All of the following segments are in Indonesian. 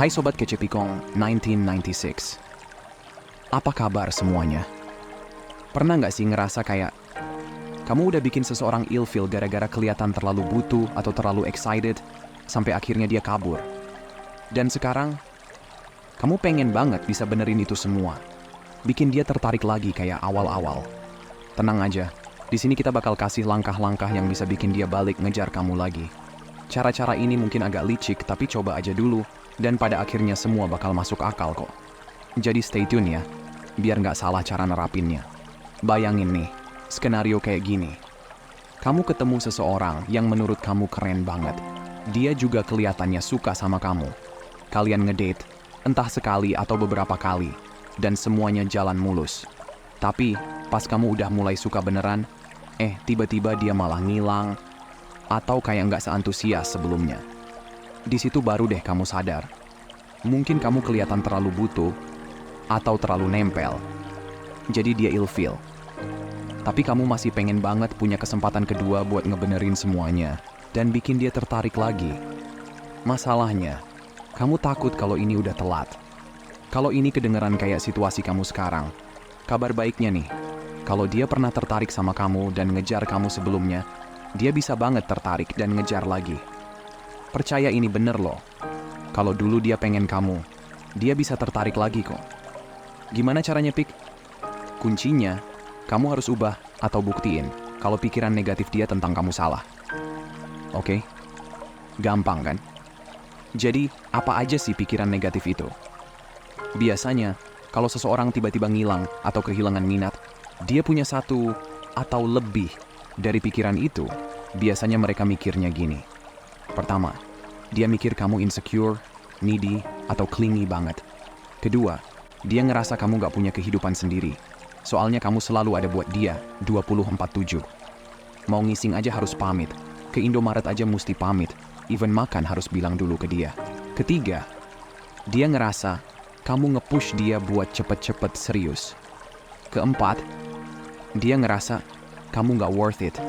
Hai Sobat Kece Pikong 1996. Apa kabar semuanya? Pernah nggak sih ngerasa kayak kamu udah bikin seseorang ilfeel gara-gara kelihatan terlalu butuh atau terlalu excited sampai akhirnya dia kabur? Dan sekarang, kamu pengen banget bisa benerin itu semua. Bikin dia tertarik lagi kayak awal-awal. Tenang aja, di sini kita bakal kasih langkah-langkah yang bisa bikin dia balik ngejar kamu lagi. Cara-cara ini mungkin agak licik, tapi coba aja dulu. Dan pada akhirnya semua bakal masuk akal kok. Jadi stay tune ya, biar nggak salah cara nerapinnya. Bayangin nih, skenario kayak gini. Kamu ketemu seseorang yang menurut kamu keren banget. Dia juga kelihatannya suka sama kamu. Kalian ngedate, entah sekali atau beberapa kali. Dan semuanya jalan mulus. Tapi, pas kamu udah mulai suka beneran, tiba-tiba dia malah ngilang. Atau kayak nggak seantusias sebelumnya. Di situ baru deh kamu sadar. Mungkin kamu kelihatan terlalu butuh atau terlalu nempel. Jadi dia ilfeel. Tapi kamu masih pengen banget punya kesempatan kedua buat ngebenerin semuanya dan bikin dia tertarik lagi. Masalahnya, kamu takut kalau ini udah telat. Kalau ini kedengeran kayak situasi kamu sekarang, kabar baiknya nih, kalau dia pernah tertarik sama kamu dan ngejar kamu sebelumnya, dia bisa banget tertarik dan ngejar lagi. Percaya ini bener loh. Kalau dulu dia pengen kamu, dia bisa tertarik lagi kok. Gimana caranya, Pik? Kuncinya, kamu harus ubah atau buktiin kalau pikiran negatif dia tentang kamu salah. Oke? Gampang kan? Jadi, apa aja sih pikiran negatif itu? Biasanya, kalau seseorang tiba-tiba ngilang atau kehilangan minat, dia punya satu atau lebih dari pikiran itu. Biasanya mereka mikirnya gini. Pertama, dia mikir kamu insecure, needy, atau clingy banget. Kedua, dia ngerasa kamu gak punya kehidupan sendiri. Soalnya kamu selalu ada buat dia 24/7. Mau ngising aja harus pamit. Ke Indomaret aja mesti pamit. Even makan harus bilang dulu ke dia. Ketiga, dia ngerasa kamu nge-push dia buat cepet-cepet serius. Keempat, dia ngerasa kamu gak worth it.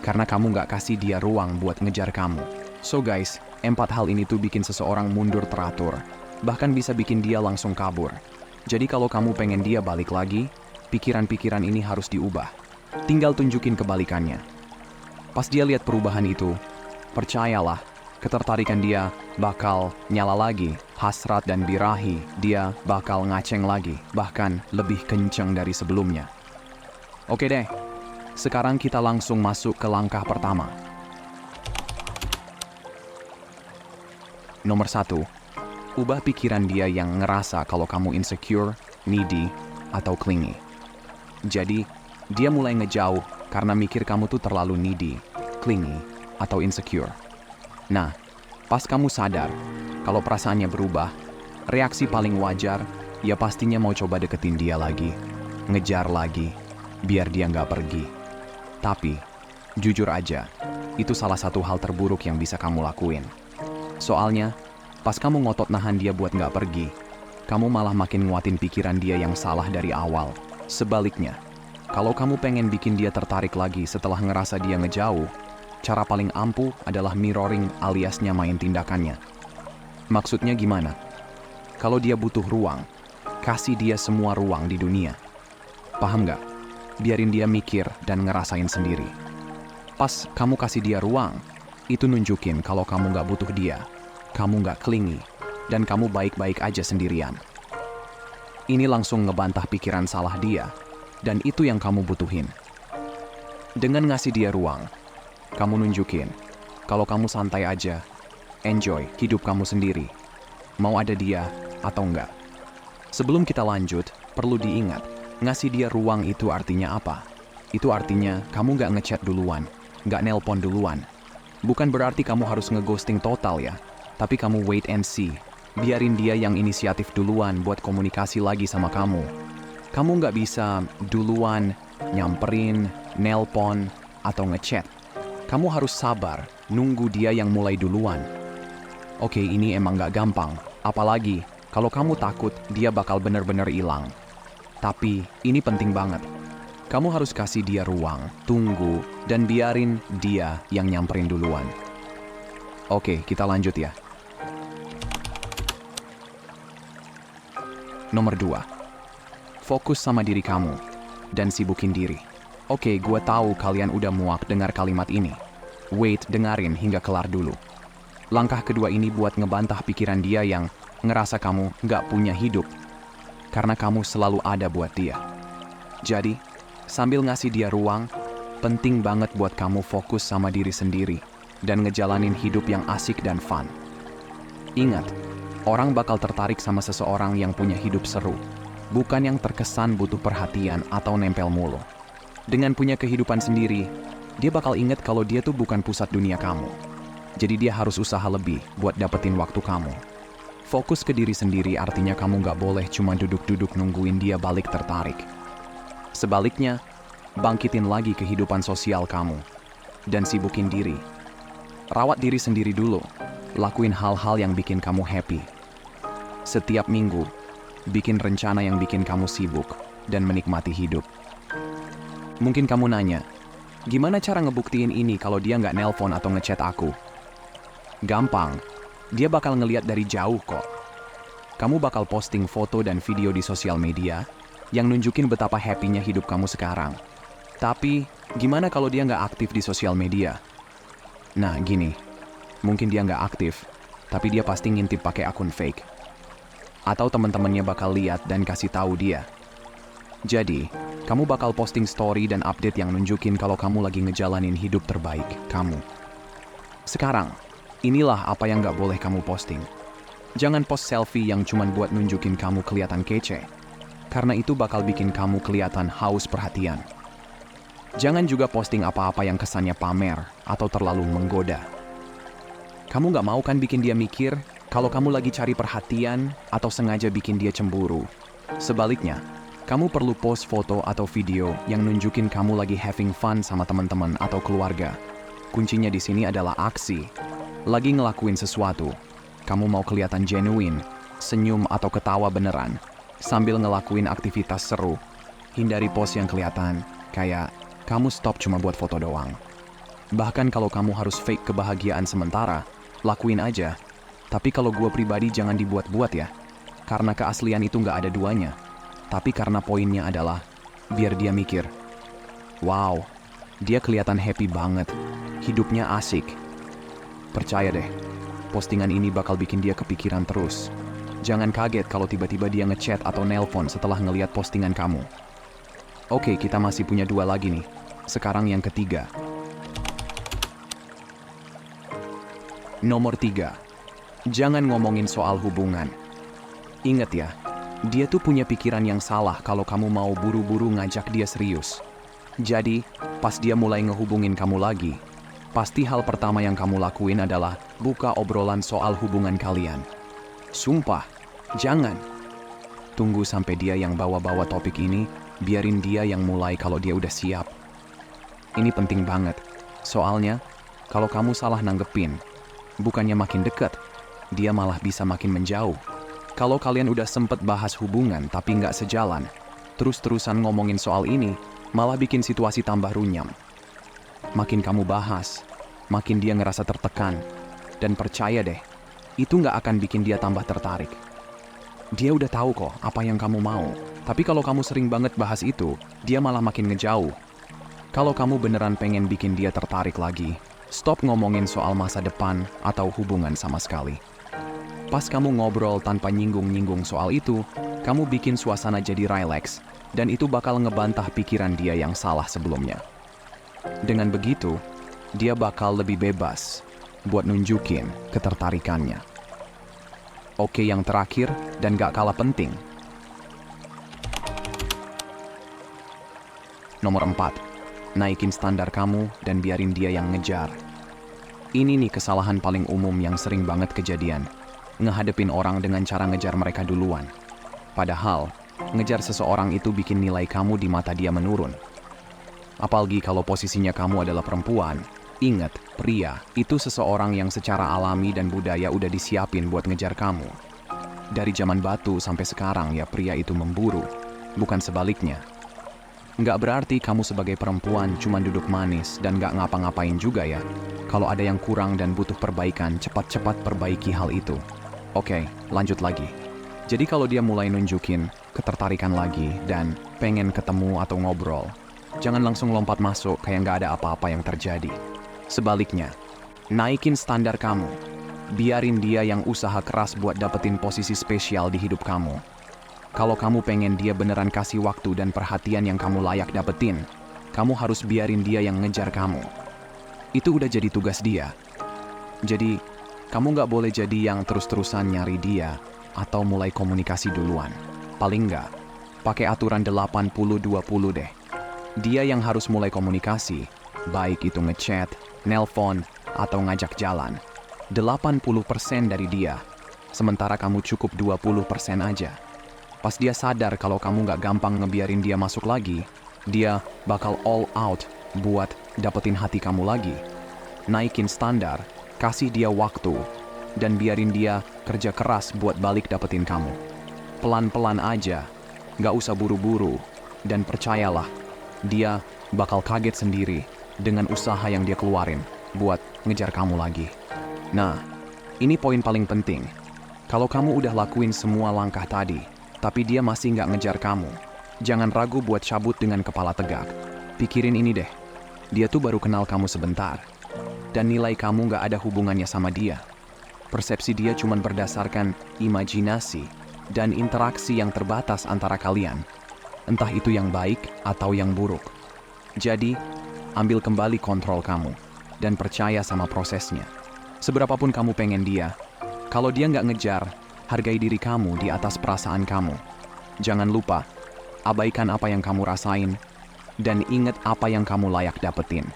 Karena kamu gak kasih dia ruang buat ngejar kamu. So guys, 4 hal ini tuh bikin seseorang mundur teratur. Bahkan bisa bikin dia langsung kabur. Jadi kalau kamu pengen dia balik lagi, pikiran-pikiran ini harus diubah. Tinggal tunjukin kebalikannya. Pas dia lihat perubahan itu, percayalah, ketertarikan dia bakal nyala lagi. Hasrat dan birahi, dia bakal ngaceng lagi. Bahkan lebih kenceng dari sebelumnya. Oke deh, sekarang kita langsung masuk ke langkah pertama. Nomor 1, ubah pikiran dia yang ngerasa kalau kamu insecure, needy, atau clingy. Jadi, dia mulai ngejauh karena mikir kamu tuh terlalu needy, clingy, atau insecure. Nah, pas kamu sadar kalau perasaannya berubah, reaksi paling wajar, ya pastinya mau coba deketin dia lagi, ngejar lagi, biar dia nggak pergi. Tapi, jujur aja, itu salah satu hal terburuk yang bisa kamu lakuin. Soalnya, pas kamu ngotot nahan dia buat nggak pergi, kamu malah makin nguatin pikiran dia yang salah dari awal. Sebaliknya, kalau kamu pengen bikin dia tertarik lagi setelah ngerasa dia ngejauh, cara paling ampuh adalah mirroring alias nyamain tindakannya. Maksudnya gimana? Kalau dia butuh ruang, kasih dia semua ruang di dunia. Paham nggak? Biarin dia mikir dan ngerasain sendiri. Pas kamu kasih dia ruang, itu nunjukin kalau kamu gak butuh dia, kamu gak clingy, dan kamu baik-baik aja sendirian. Ini langsung ngebantah pikiran salah dia, dan itu yang kamu butuhin. Dengan ngasih dia ruang, kamu nunjukin kalau kamu santai aja, enjoy hidup kamu sendiri, mau ada dia atau enggak. Sebelum kita lanjut, perlu diingat, ngasih dia ruang itu artinya apa? Itu artinya kamu gak ngechat duluan, gak nelpon duluan. Bukan berarti kamu harus ngeghosting total ya, tapi kamu wait and see. Biarin dia yang inisiatif duluan buat komunikasi lagi sama kamu. Kamu nggak bisa duluan nyamperin, nelpon, atau ngechat. Kamu harus sabar, nunggu dia yang mulai duluan. Oke, ini emang nggak gampang, apalagi kalau kamu takut dia bakal bener-bener hilang. Tapi ini penting banget. Kamu harus kasih dia ruang, tunggu, dan biarin dia yang nyamperin duluan. Oke, kita lanjut ya. Nomor 2. Fokus sama diri kamu dan sibukin diri. Oke, gue tahu kalian udah muak dengar kalimat ini. Wait, dengarin hingga kelar dulu. Langkah kedua ini buat ngebantah pikiran dia yang ngerasa kamu nggak punya hidup. Karena kamu selalu ada buat dia. Jadi, sambil ngasih dia ruang, penting banget buat kamu fokus sama diri sendiri dan ngejalanin hidup yang asik dan fun. Ingat, orang bakal tertarik sama seseorang yang punya hidup seru, bukan yang terkesan butuh perhatian atau nempel mulu. Dengan punya kehidupan sendiri, dia bakal ingat kalau dia tuh bukan pusat dunia kamu. Jadi dia harus usaha lebih buat dapetin waktu kamu. Fokus ke diri sendiri artinya kamu nggak boleh cuma duduk-duduk nungguin dia balik tertarik. Sebaliknya, bangkitin lagi kehidupan sosial kamu dan sibukin diri. Rawat diri sendiri dulu, lakuin hal-hal yang bikin kamu happy. Setiap minggu, bikin rencana yang bikin kamu sibuk dan menikmati hidup. Mungkin kamu nanya, gimana cara ngebuktiin ini kalau dia nggak nelpon atau ngechat aku? Gampang, dia bakal ngeliat dari jauh kok. Kamu bakal posting foto dan video di sosial media yang nunjukin betapa happy-nya hidup kamu sekarang. Tapi, gimana kalau dia nggak aktif di sosial media? Nah, gini, mungkin dia nggak aktif, tapi dia pasti ngintip pakai akun fake. Atau teman-temannya bakal lihat dan kasih tahu dia. Jadi, kamu bakal posting story dan update yang nunjukin kalau kamu lagi ngejalanin hidup terbaik kamu. Sekarang, inilah apa yang nggak boleh kamu posting. Jangan post selfie yang cuman buat nunjukin kamu kelihatan kece, karena itu bakal bikin kamu kelihatan haus perhatian. Jangan juga posting apa-apa yang kesannya pamer atau terlalu menggoda. Kamu nggak mau kan bikin dia mikir kalau kamu lagi cari perhatian atau sengaja bikin dia cemburu. Sebaliknya, kamu perlu post foto atau video yang nunjukin kamu lagi having fun sama teman-teman atau keluarga. Kuncinya di sini adalah aksi. Lagi ngelakuin sesuatu, kamu mau kelihatan genuine, senyum atau ketawa beneran, sambil ngelakuin aktivitas seru. Hindari post yang kelihatan kayak kamu stop cuma buat foto doang. Bahkan kalau kamu harus fake kebahagiaan sementara, lakuin aja. Tapi kalau gue pribadi jangan dibuat-buat ya, karena keaslian itu nggak ada duanya. Tapi karena poinnya adalah, biar dia mikir, wow, dia kelihatan happy banget, hidupnya asik. Percaya deh, postingan ini bakal bikin dia kepikiran terus. Jangan kaget kalau tiba-tiba dia ngechat atau nelpon setelah ngeliat postingan kamu. Oke, kita masih punya 2 lagi nih. Sekarang yang ketiga. Nomor 3. Jangan ngomongin soal hubungan. Ingat ya, dia tuh punya pikiran yang salah kalau kamu mau buru-buru ngajak dia serius. Jadi, pas dia mulai ngehubungin kamu lagi, pasti hal pertama yang kamu lakuin adalah buka obrolan soal hubungan kalian. Sumpah, jangan. Tunggu sampai dia yang bawa-bawa topik ini, biarin dia yang mulai kalau dia udah siap. Ini penting banget, soalnya kalau kamu salah nanggepin, bukannya makin dekat, dia malah bisa makin menjauh. Kalau kalian udah sempet bahas hubungan tapi nggak sejalan, terus-terusan ngomongin soal ini, malah bikin situasi tambah runyam. Makin kamu bahas, makin dia ngerasa tertekan. Dan percaya deh, itu nggak akan bikin dia tambah tertarik. Dia udah tahu kok apa yang kamu mau. Tapi kalau kamu sering banget bahas itu, dia malah makin ngejauh. Kalau kamu beneran pengen bikin dia tertarik lagi, stop ngomongin soal masa depan atau hubungan sama sekali. Pas kamu ngobrol tanpa nyinggung-nyinggung soal itu, kamu bikin suasana jadi relax, dan itu bakal ngebantah pikiran dia yang salah sebelumnya. Dengan begitu, dia bakal lebih bebas buat nunjukin ketertarikannya. Oke, yang terakhir dan gak kalah penting. Nomor 4. Naikin standar kamu dan biarin dia yang ngejar. Ini nih kesalahan paling umum yang sering banget kejadian. Ngehadepin orang dengan cara ngejar mereka duluan. Padahal, ngejar seseorang itu bikin nilai kamu di mata dia menurun. Apalagi kalau posisinya kamu adalah perempuan. Ingat, pria itu seseorang yang secara alami dan budaya udah disiapin buat ngejar kamu. Dari zaman batu sampai sekarang ya pria itu memburu, bukan sebaliknya. Nggak berarti kamu sebagai perempuan cuma duduk manis dan nggak ngapa-ngapain juga ya. Kalau ada yang kurang dan butuh perbaikan, cepat-cepat perbaiki hal itu. Oke, lanjut lagi. Jadi kalau dia mulai nunjukin ketertarikan lagi dan pengen ketemu atau ngobrol, jangan langsung lompat masuk kayak nggak ada apa-apa yang terjadi. Sebaliknya, naikin standar kamu. Biarin dia yang usaha keras buat dapetin posisi spesial di hidup kamu. Kalau kamu pengen dia beneran kasih waktu dan perhatian yang kamu layak dapetin, kamu harus biarin dia yang ngejar kamu. Itu udah jadi tugas dia. Jadi, kamu nggak boleh jadi yang terus-terusan nyari dia atau mulai komunikasi duluan. Paling nggak, pakai aturan 80-20 deh. Dia yang harus mulai komunikasi, baik itu ngechat, nelpon, atau ngajak jalan. 80% dari dia, sementara kamu cukup 20% aja. Pas dia sadar kalau kamu nggak gampang ngebiarin dia masuk lagi, dia bakal all out buat dapetin hati kamu lagi. Naikin standar, kasih dia waktu, dan biarin dia kerja keras buat balik dapetin kamu. Pelan-pelan aja, nggak usah buru-buru, dan percayalah, dia bakal kaget sendiri dengan usaha yang dia keluarin buat ngejar kamu lagi. Nah, ini poin paling penting. Kalau kamu udah lakuin semua langkah tadi, tapi dia masih nggak ngejar kamu, jangan ragu buat cabut dengan kepala tegak. Pikirin ini deh, dia tuh baru kenal kamu sebentar, dan nilai kamu nggak ada hubungannya sama dia. Persepsi dia cuma berdasarkan imajinasi dan interaksi yang terbatas antara kalian, entah itu yang baik atau yang buruk. Jadi, ambil kembali kontrol kamu, dan percaya sama prosesnya. Seberapapun kamu pengen dia, kalau dia nggak ngejar, hargai diri kamu di atas perasaan kamu. Jangan lupa, abaikan apa yang kamu rasain, dan ingat apa yang kamu layak dapetin.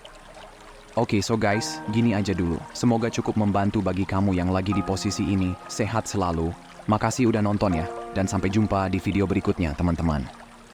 Oke, so guys, gini aja dulu. Semoga cukup membantu bagi kamu yang lagi di posisi ini. Sehat selalu. Makasih udah nonton ya, dan sampai jumpa di video berikutnya, teman-teman.